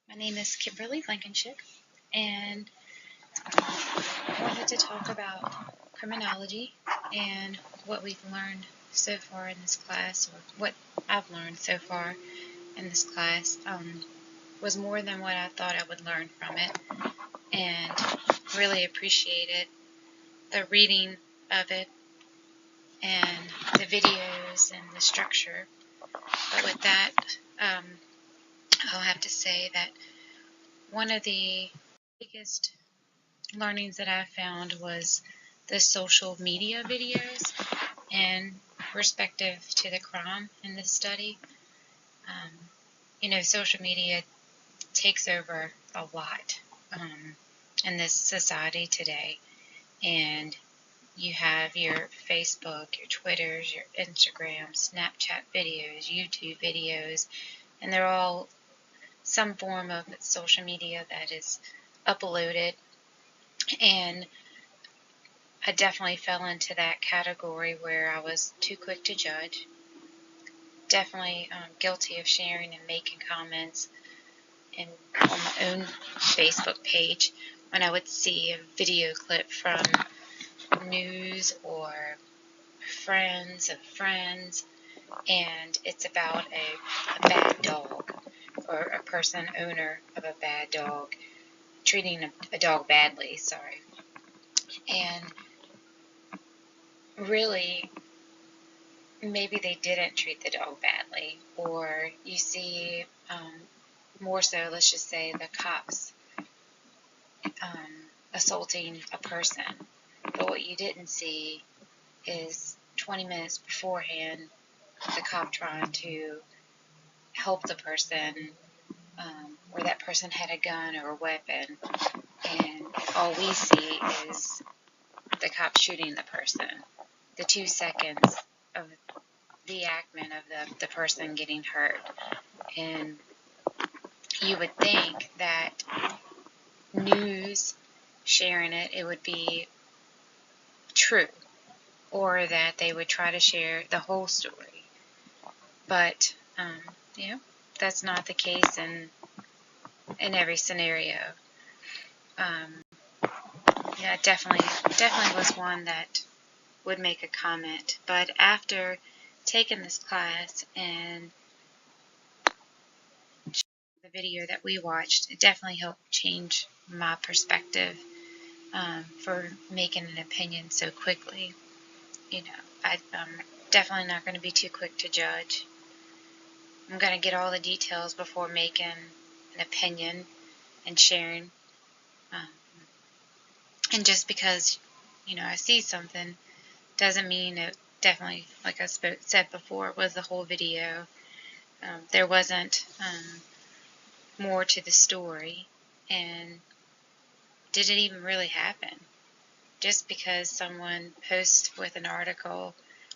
My name is Kimberly Blankenship, and I wanted to talk about criminology and what we've learned so far in this class, or what I've learned so far in this class, was more than what I thought I would learn from it, and really appreciated the reading of it and the videos and the structure. But with that, I'll have to say that one of the biggest learnings that I found was the social media videos and respective to the crime in this study. Social media takes over a lot in this society today, and you have your Facebook, your Twitters, your Instagram, Snapchat videos, YouTube videos, and they're all some form of social media that is uploaded. And I definitely fell into that category where I was too quick to judge. Definitely guilty of sharing and making comments on my own Facebook page when I would see a video clip from news or friends of friends, and it's about a bad dog or a person owner of a bad dog treating a dog badly, and really maybe they didn't treat the dog badly, or you see more so, let's just say, the cops assaulting a person, but what you didn't see is 20 minutes beforehand the cop trying to help the person, or that person had a gun or a weapon, and all we see is the cop shooting the person. The 2 seconds of the enactment of the person getting hurt. And you would think that news sharing it would be true, or that they would try to share the whole story. But that's not the case in every scenario. Definitely was one that would make a comment. But after taking this class and the video that we watched, it definitely helped change my perspective for making an opinion so quickly. I'm definitely not going to be too quick to judge. I'm going to get all the details before making an opinion and sharing. And just because, I see something doesn't mean it definitely, like I said before, was the whole video. There wasn't more to the story, and did it even really happen? Just because someone posts with an article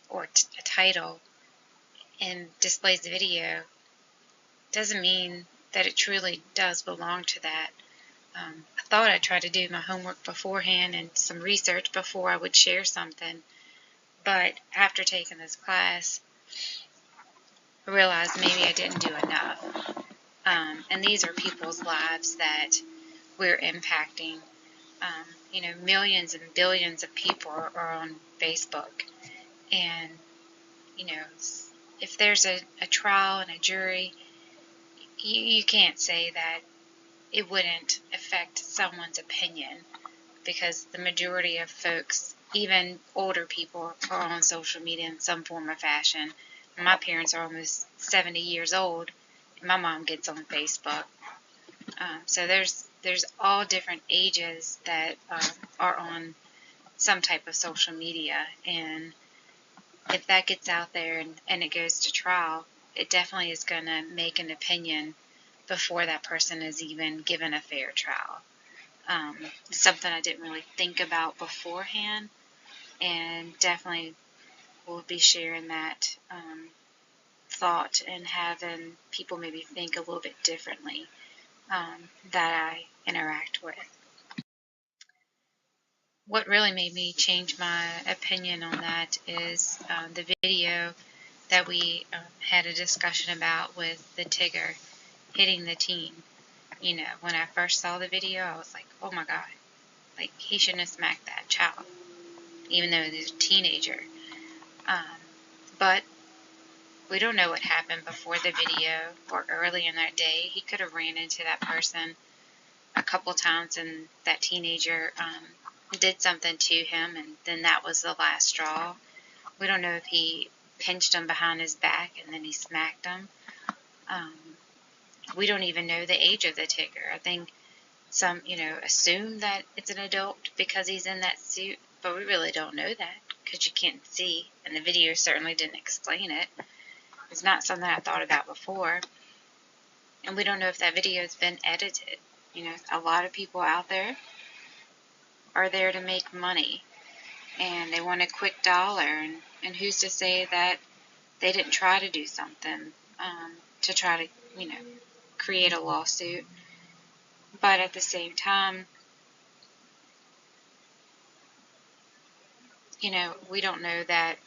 or a title and displays the video doesn't mean that it truly does belong to that. I thought I'd try to do my homework beforehand and some research before I would share something, but after taking this class, I realized maybe I didn't do enough. And these are people's lives that we're impacting. Millions and billions of people are on Facebook. And, if there's a trial and a jury, you can't say that it wouldn't affect someone's opinion, because the majority of folks, even older people, are on social media in some form or fashion. My parents are almost 70 years old, and my mom gets on Facebook. So there's all different ages that are on some type of social media, and if that gets out there and it goes to trial, it definitely is going to make an opinion before that person is even given a fair trial. Something I didn't really think about beforehand, and definitely will be sharing that thought and having people maybe think a little bit differently that I interact with. What really made me change my opinion on that is the video that we had a discussion about with the Tigger hitting the teen. You know, when I first saw the video, I was like, oh my God, like, he shouldn't have smacked that child, even though he's a teenager. But we don't know what happened before the video or early in that day. He could have ran into that person a couple times, and that teenager did something to him, and then that was the last straw. We don't know if he pinched him behind his back and then he smacked him. We don't even know the age of the ticker. I think some, assume that it's an adult because he's in that suit, but we really don't know that because you can't see, and the video certainly didn't explain it. It's not something I thought about before, and we don't know if that video has been edited. A lot of people out there are there to make money, and they want a quick dollar, and who's to say that they didn't try to do something to try to, create a lawsuit. But at the same time, we don't know that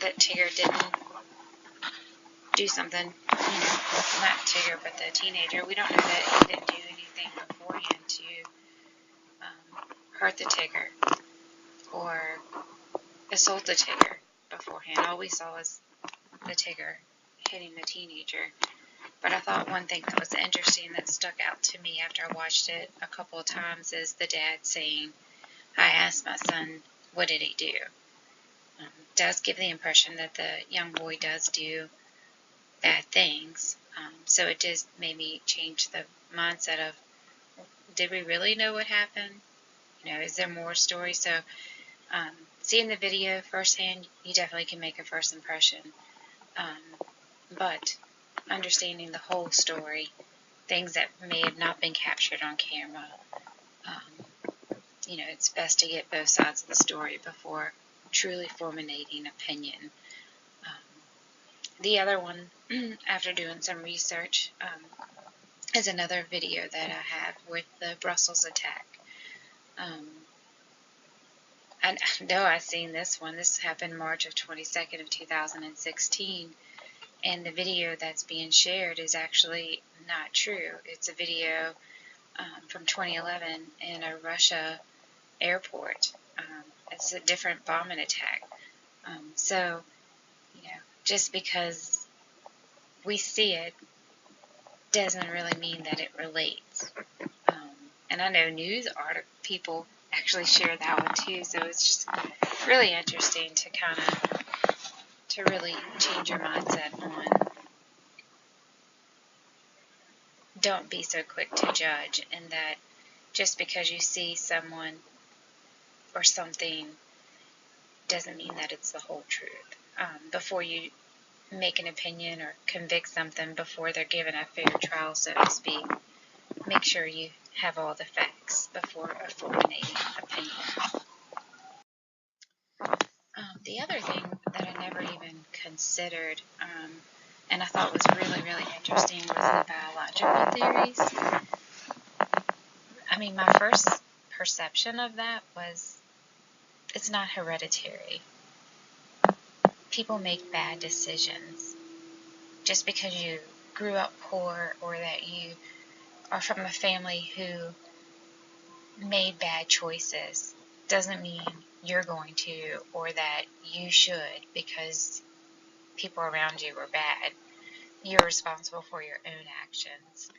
that Tigger didn't do something, not Tigger, but the teenager. We don't know that he didn't do anything beforehand to hurt the Tigger or assault the Tigger beforehand. All we saw was the Tigger hitting the teenager. But I thought one thing that was interesting that stuck out to me after I watched it a couple of times is the dad saying, I asked my son, what did he do? Does give the impression that the young boy does do bad things. So it just made me change the mindset of, did we really know what happened? Is there more story? So seeing the video firsthand, you definitely can make a first impression. But understanding the whole story, things that may have not been captured on camera, it's best to get both sides of the story before truly formulating an opinion. The other one, after doing some research, is another video that I have with the Brussels attack. I know I've seen this one. This happened March of 22nd of 2016, and the video that's being shared is actually not true. It's a video from 2011 in a Russia airport. It's a different bombing attack. So, just because we see it doesn't really mean that it relates. And I know news people actually share that one too, so it's just really interesting to really change your mindset on don't be so quick to judge, and that just because you see someone or something doesn't mean that it's the whole truth. Before you make an opinion or convict something before they're given a fair trial, so to speak, make sure you have all the facts before formulating an opinion. The other thing that I never even considered, and I thought was really, really interesting, was the biological theories. I mean, my first perception of that was it's not hereditary. People make bad decisions. Just because you grew up poor or that you are from a family who made bad choices doesn't mean you're going to, or that you should, because people around you were bad. You're responsible for your own actions.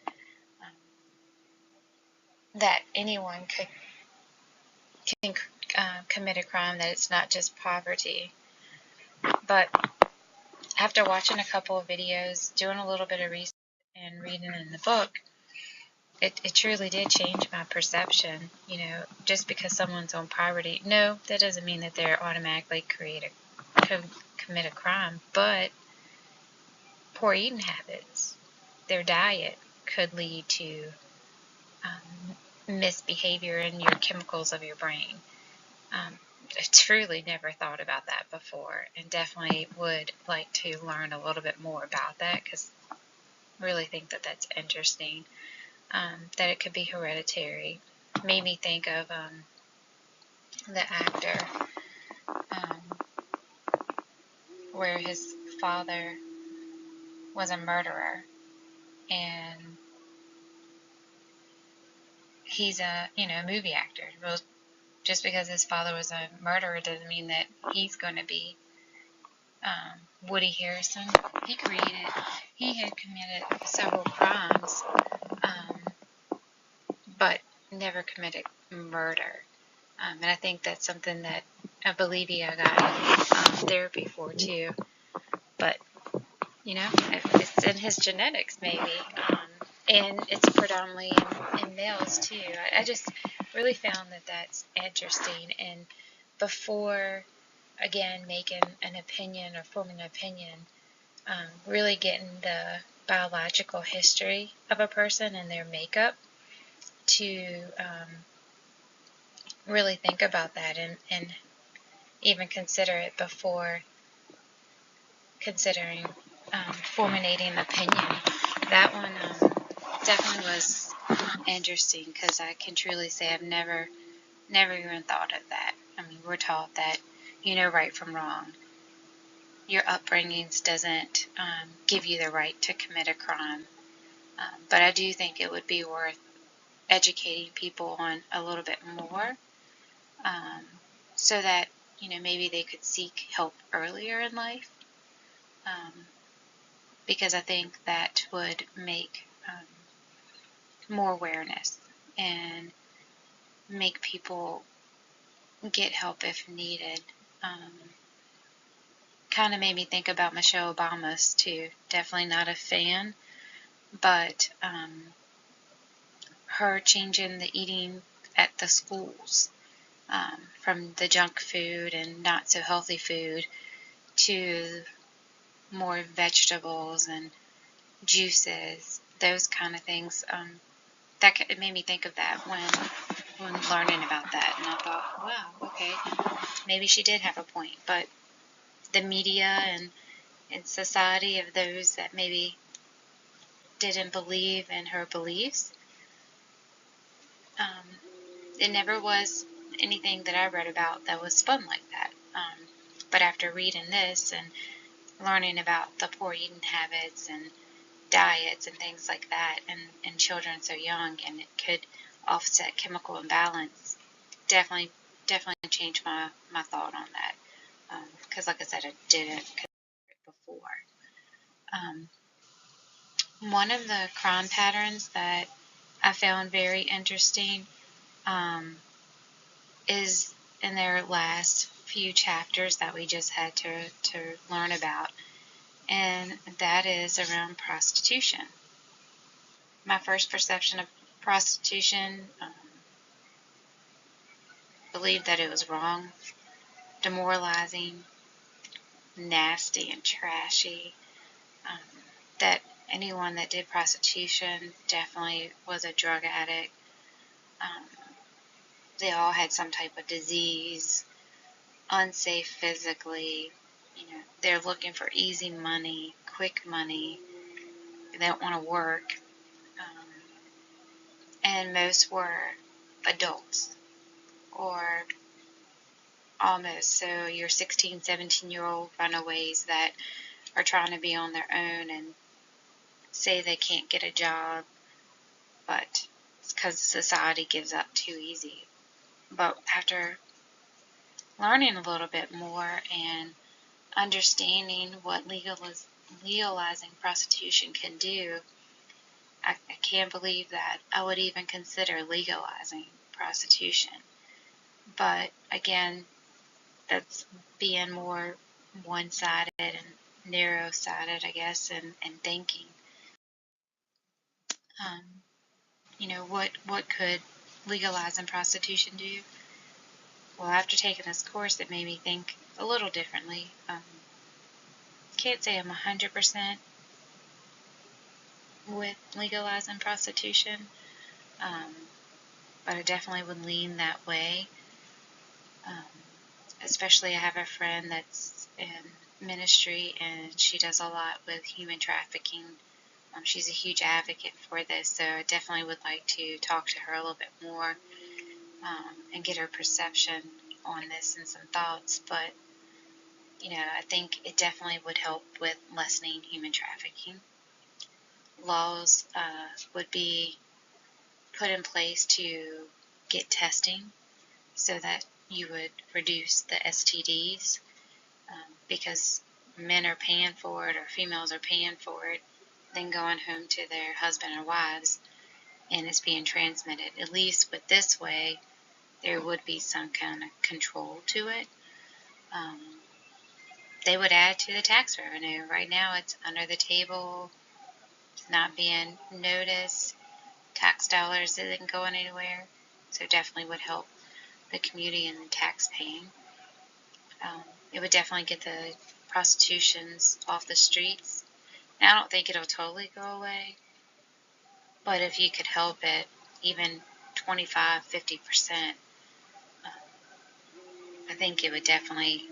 That anyone can commit a crime, that it's not just poverty. But after watching a couple of videos, doing a little bit of research, and reading in the book, it truly did change my perception. Just because someone's on poverty, no, that doesn't mean that they're automatically commit a crime. But poor eating habits, their diet could lead to misbehavior in your chemicals of your brain. I truly never thought about that before, and definitely would like to learn a little bit more about that, because I really think that that's interesting. That it could be hereditary. Made me think of the actor where his father was a murderer, and he's a movie actor. Well, just because his father was a murderer doesn't mean that he's going to be. Woody Harrelson, he had committed several crimes, um, but never committed murder. And I think that's something that I believe he got therapy for too. But if it's in his genetics, maybe. And it's predominantly in males too. I just really found that that's interesting. And before, again, making an opinion or forming an opinion, really getting the biological history of a person and their makeup to really think about that and even consider it before considering formulating an opinion. That one definitely was interesting because I can truly say I've never even thought of that. I mean, we're taught that you know right from wrong. Your upbringings doesn't give you the right to commit a crime. But I do think it would be worth educating people on a little bit more, um, so that maybe they could seek help earlier in life, because I think that would make more awareness and make people get help if needed. Kind of made me think about Michelle Obama's too. Definitely not a fan, but her changing the eating at the schools, from the junk food and not so healthy food to more vegetables and juices, those kind of things. It made me think of that when learning about that, and I thought, wow, okay, maybe she did have a point. But the media and society of those that maybe didn't believe in her beliefs, it never was anything that I read about that was fun like that. But after reading this and learning about the poor eating habits and diets and things like that, and children so young, and it could offset chemical imbalance, definitely changed my thought on that. Because like I said, I didn't consider it before. One of the crime patterns that I found very interesting, is in their last few chapters that we just had to learn about, and that is around prostitution. My first perception of prostitution, believed that it was wrong, demoralizing, nasty, and trashy. Um, that anyone that did prostitution definitely was a drug addict. Um, they all had some type of disease, unsafe physically. They're looking for easy money, quick money. They don't want to work. Um, and most were adults, or almost. So your 16, 17-year-old runaways that are trying to be on their own and say they can't get a job, but it's because society gives up too easy. But after learning a little bit more and understanding what legalizing prostitution can do, I can't believe that I would even consider legalizing prostitution. But again, that's being more one-sided and narrow-sided, I guess, and thinking. Um, what could legalizing prostitution do? Well, after taking this course, it made me think a little differently. Can't say I'm 100% with legalizing prostitution, um, but I definitely would lean that way. Um, Especially, I have a friend that's in ministry, and she does a lot with human trafficking. She's a huge advocate for this, so I definitely would like to talk to her a little bit more, and get her perception on this and some thoughts. But I think it definitely would help with lessening human trafficking. Laws would be put in place to get testing so that you would reduce the STDs, because men are paying for it or females are paying for it, then going home to their husband or wives, and it's being transmitted. At least with this way, there would be some kind of control to it. They would add to the tax revenue. Right now, it's under the table, not being noticed. Tax dollars isn't going anywhere, so definitely would help the community and the tax paying. It would definitely get the prostitutions off the streets. Now, I don't think it'll totally go away, but if you could help it, even 25, 50%, I think it would definitely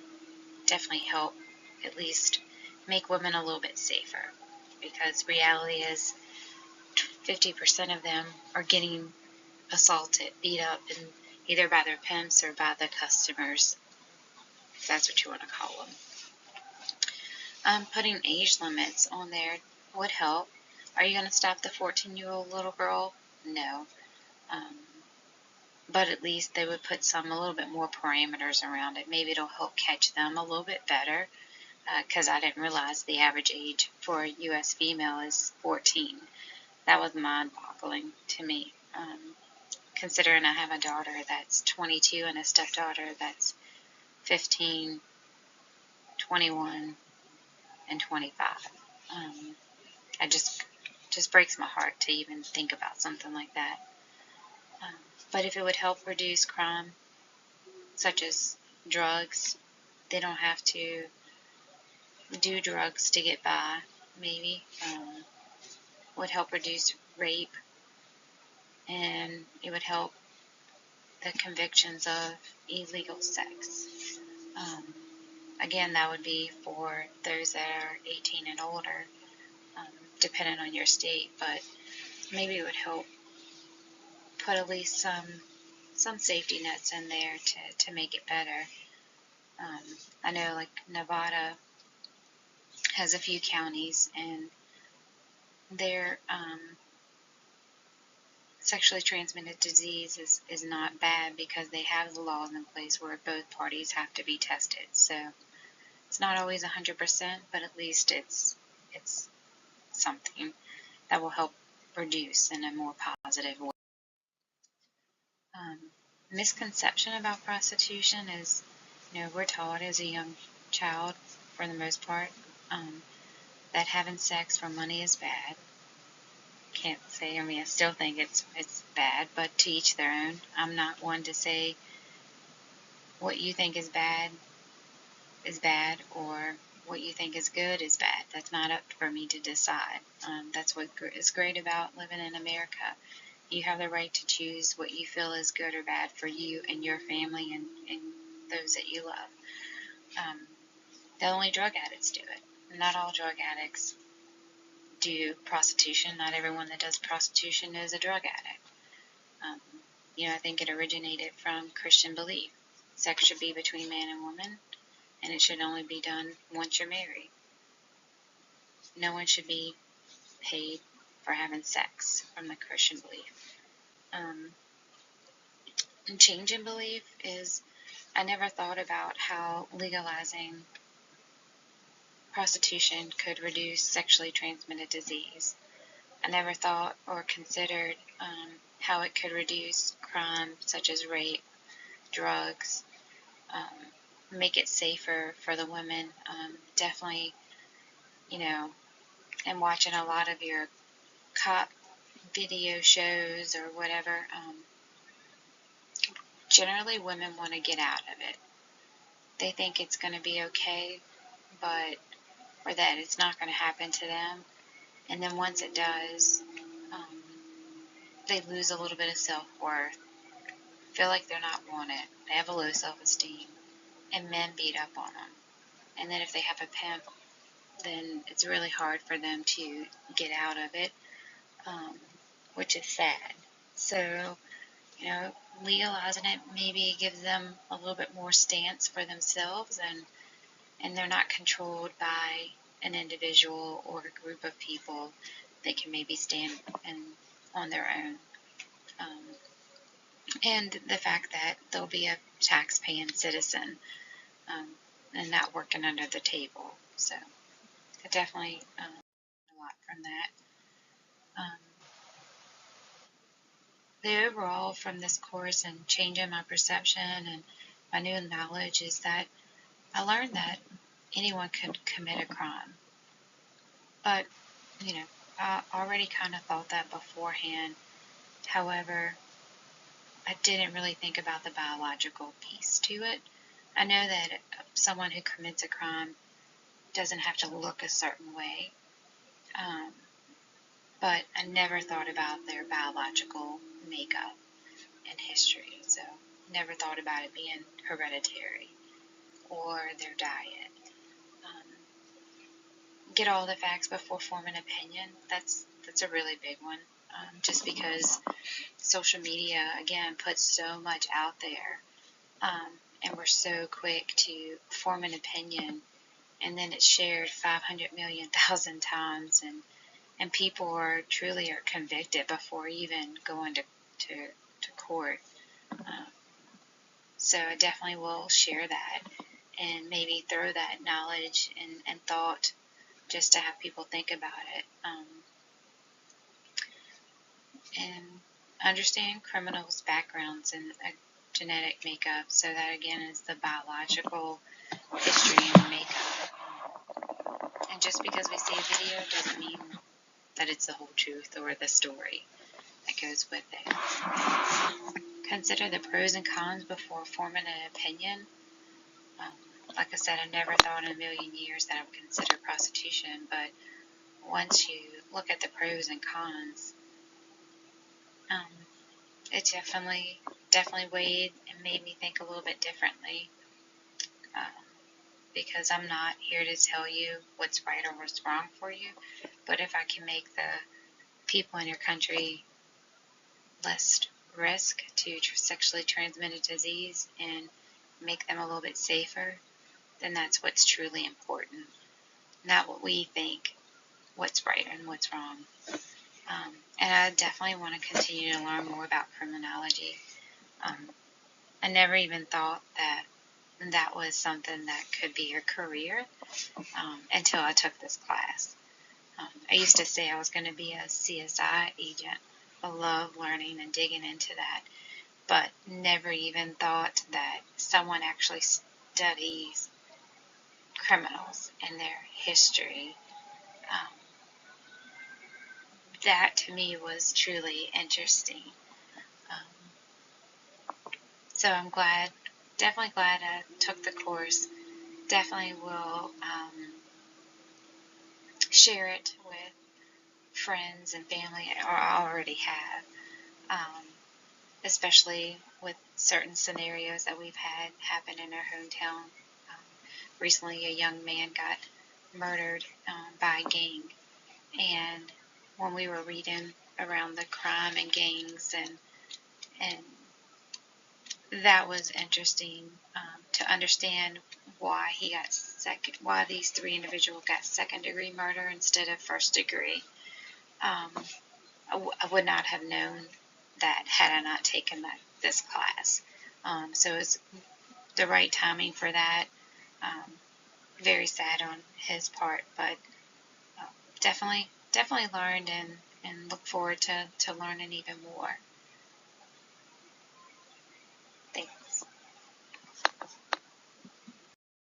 help at least make women a little bit safer, because reality is 50% of them are getting assaulted, beat up, and either by their pimps or by the customers, if that's what you want to call them. Putting age limits on there would help. Are you going to stop the 14-year-old little girl? No. But at least they would put a little bit more parameters around it. Maybe it'll help catch them a little bit better, because I didn't realize the average age for a U.S. female is 14. That was mind-boggling to me, considering I have a daughter that's 22 and a stepdaughter that's 15, 21, and 25. It just breaks my heart to even think about something like that. But if it would help reduce crime, such as drugs, they don't have to do drugs to get by, maybe. Would help reduce rape, and it would help the convictions of illegal sex. Again, that would be for those that are 18 and older, depending on your state, but maybe it would help put at least some safety nets in there to make it better. I know, like, Nevada has a few counties, and their sexually transmitted disease is not bad, because they have the laws in place where both parties have to be tested. So it's not always 100%, but at least it's something that will help reduce in a more positive way. Misconception about prostitution is, we're taught as a young child, for the most part, that having sex for money is bad. Can't say, I still think it's bad, but to each their own. I'm not one to say what you think is bad, or what you think is good is bad. That's not up for me to decide. That's what is great about living in America. You have the right to choose what you feel is good or bad for you and your family and those that you love. The only drug addicts do it. Not all drug addicts do prostitution. Not everyone that does prostitution is a drug addict. I think it originated from Christian belief. Sex should be between man and woman, and it should only be done once you're married. No one should be paid for having sex, from the Christian belief. And change in belief is, I never thought about how legalizing prostitution could reduce sexually transmitted disease. I never thought or considered how it could reduce crime such as rape, drugs, make it safer for the women. Definitely, and watching a lot of your cop video shows or whatever, generally women want to get out of it. They think it's going to be okay, or that it's not going to happen to them. And then once it does, they lose a little bit of self-worth, feel like they're not wanted, they have a low self-esteem, and men beat up on them. And then if they have a pimp, then it's really hard for them to get out of it, which is sad. So, legalizing it maybe gives them a little bit more stance for themselves, and and they're not controlled by an individual or a group of people. They can maybe stand on their own. Um, and the fact that they'll be a tax-paying citizen, um, and not working under the table. So I definitely a lot from that. Um, the overall from this course and changing my perception and my new knowledge is that I learned that anyone could commit a crime. But, I already kind of thought that beforehand. However, I didn't really think about the biological piece to it. I know that someone who commits a crime doesn't have to look a certain way, um, but I never thought about their biological makeup and history. So, never thought about it being hereditary or their diet. Um, get all the facts before forming an opinion. That's a really big one. Just because social media again puts so much out there, and we're so quick to form an opinion, and then it's shared 500,000,000 times, and people are truly convicted before even going to court. Um, so I definitely will share that and maybe throw that knowledge and thought just to have people think about it, and understand criminals' backgrounds and genetic makeup. So that again is the biological history and makeup. And just because we see a video doesn't mean that it's the whole truth or the story that goes with it. Consider the pros and cons before forming an opinion. Um, like I said, I never thought in a million years that I would consider prostitution, but once you look at the pros and cons, um, it definitely weighed and made me think a little bit differently. Um, because I'm not here to tell you what's right or what's wrong for you, but if I can make the people in your country less risk to sexually transmitted disease and make them a little bit safer, then that's what's truly important. Not what we think what's right and what's wrong. And I definitely want to continue to learn more about criminology. I never even thought that was something that could be a career, until I took this class. I used to say I was going to be a CSI agent. I love learning and digging into that, but never even thought that someone actually studies criminals and their history. Um, that to me was truly interesting. Um, so I'm definitely glad I took the course. Definitely will share it with friends and family, or I already have, especially with certain scenarios that we've had happen in our hometown. Recently, a young man got murdered by a gang, and when we were reading around the crime and gangs, and that was interesting, to understand why why these three individuals got second-degree murder instead of first-degree. I would not have known that had I not taken this class. So it's the right timing for that. Um, very sad on his part, but definitely learned and look forward to learning even more.